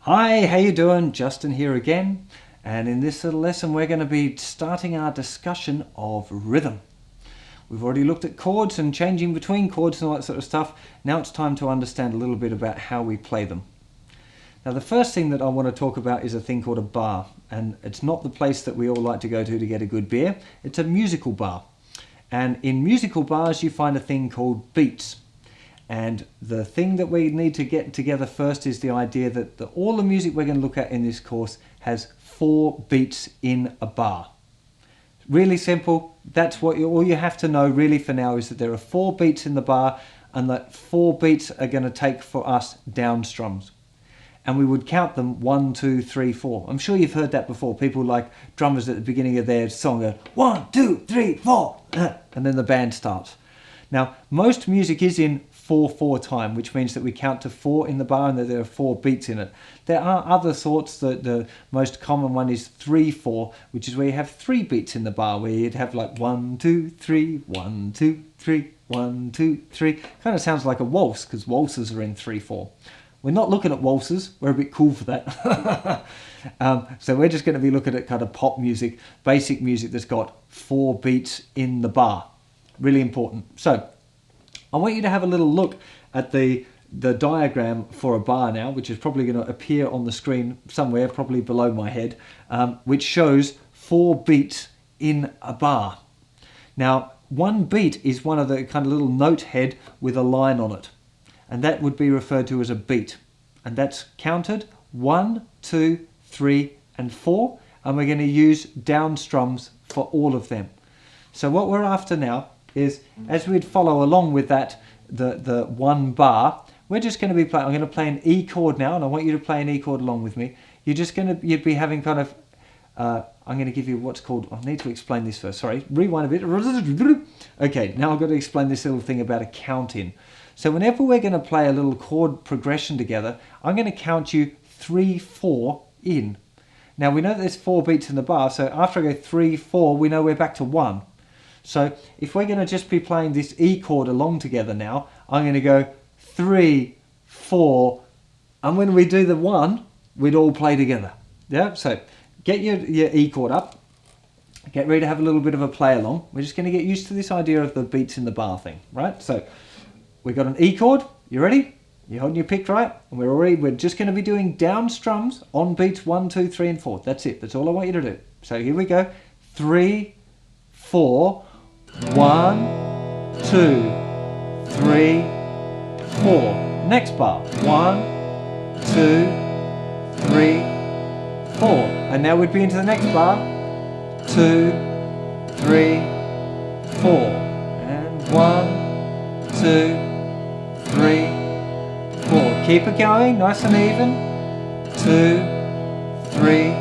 Hi, how you doing? Justin here again, and in this little lesson we're going to be starting our discussion of rhythm. We've already looked at chords and changing between chords and all that sort of stuff. Now it's time to understand a little bit about how we play them. Now the first thing that I want to talk about is a thing called a bar, and it's not the place that we all like to go to get a good beer. It's a musical bar, and in musical bars you find a thing called beats. And the thing that we need to get together first is the idea that all the music we're going to look at in this course has 4 beats in a bar. Really simple. That's what all you have to know really for now, is that there are 4 beats in the bar, and that 4 beats are going to take for us down strums. And we would count them 1, 2, 3, 4. I'm sure you've heard that before. People like drummers at the beginning of their song go 1, 2, 3, 4, and then the band starts. Now most music is in 4/4 time, which means that we count to 4 in the bar and that there are 4 beats in it. There are other sorts. The most common one is 3/4, which is where you have 3 beats in the bar, where you'd have like 1, 2, 3, 1, 2, 3, 1, 2, 3. Kind of sounds like a waltz, because waltzes are in 3/4. We're not looking at waltzes. We're a bit cool for that. So we're just going to be looking at kind of pop music, basic music that's got 4 beats in the bar. Really important. So I want you to have a little look at the diagram for a bar now, which is probably going to appear on the screen somewhere, probably below my head, which shows 4 beats in a bar. Now, one beat is one of the kind of little note head with a line on it, and that would be referred to as a beat. And that's counted 1, 2, 3, and 4, and we're going to use down strums for all of them. So what we're after now is, as we'd follow along with that, the one bar, we're just going to be playing. I'm going to play an E chord now, and I want you to play an E chord along with me. You'd be having kind of, I'm going to give you what's called, I need to explain this first, sorry, rewind a bit. Okay, now I've got to explain this little thing about a count in. So whenever we're going to play a little chord progression together, I'm going to count you 3, 4 in. Now we know that there's 4 beats in the bar, so after I go 3, 4, we know we're back to 1. So if we're going to just be playing this E chord along together now, I'm going to go 3, 4, and when we do the 1, we'd all play together. Yeah, so get your E chord up, get ready to have a little bit of a play along. We're just going to get used to this idea of the beats in the bar thing, right? So we've got an E chord. You ready? You're holding your pick right, and we're just going to be doing down strums on beats 1, 2, 3, and 4. That's it. That's all I want you to do. So here we go. 3, 4. 1, 2, 3, 4. Next bar. 1, 2, 3, 4. And now we'd be into the next bar. 2, 3, 4. And 1, 2, 3, 4. Keep it going, nice and even. 2, 3,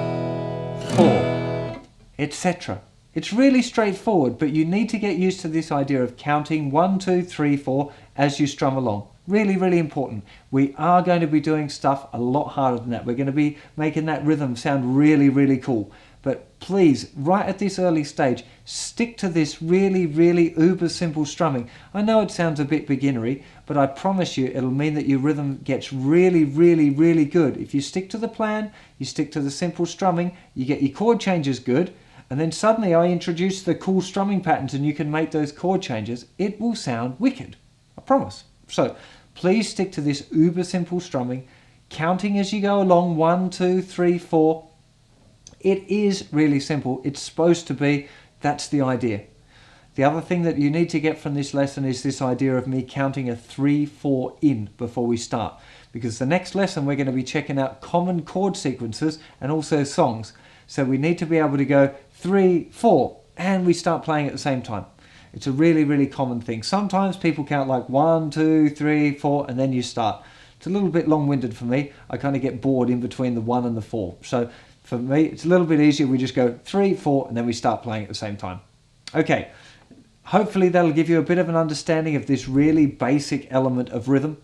4, etc. It's really straightforward, but you need to get used to this idea of counting 1, 2, 3, 4 as you strum along. Really, really important. We are going to be doing stuff a lot harder than that. We're going to be making that rhythm sound really, really cool. But please, right at this early stage, stick to this really, really uber simple strumming. I know it sounds a bit beginnery, but I promise you it'll mean that your rhythm gets really, really, really good. If you stick to the plan, you stick to the simple strumming, you get your chord changes good, and then suddenly I introduce the cool strumming patterns and you can make those chord changes, it will sound wicked. I promise. So please stick to this uber simple strumming, counting as you go along, 1, 2, 3, 4. It is really simple. It's supposed to be. That's the idea. The other thing that you need to get from this lesson is this idea of me counting a 3, 4 in before we start. Because the next lesson we're going to be checking out common chord sequences and also songs. So we need to be able to go 3, 4, and we start playing at the same time. It's a really, really common thing. Sometimes people count like 1, 2, 3, 4, and then you start. It's a little bit long-winded for me. I kind of get bored in between the 1 and the 4. So for me, it's a little bit easier. We just go 3, 4, and then we start playing at the same time. Okay, hopefully that'll give you a bit of an understanding of this really basic element of rhythm.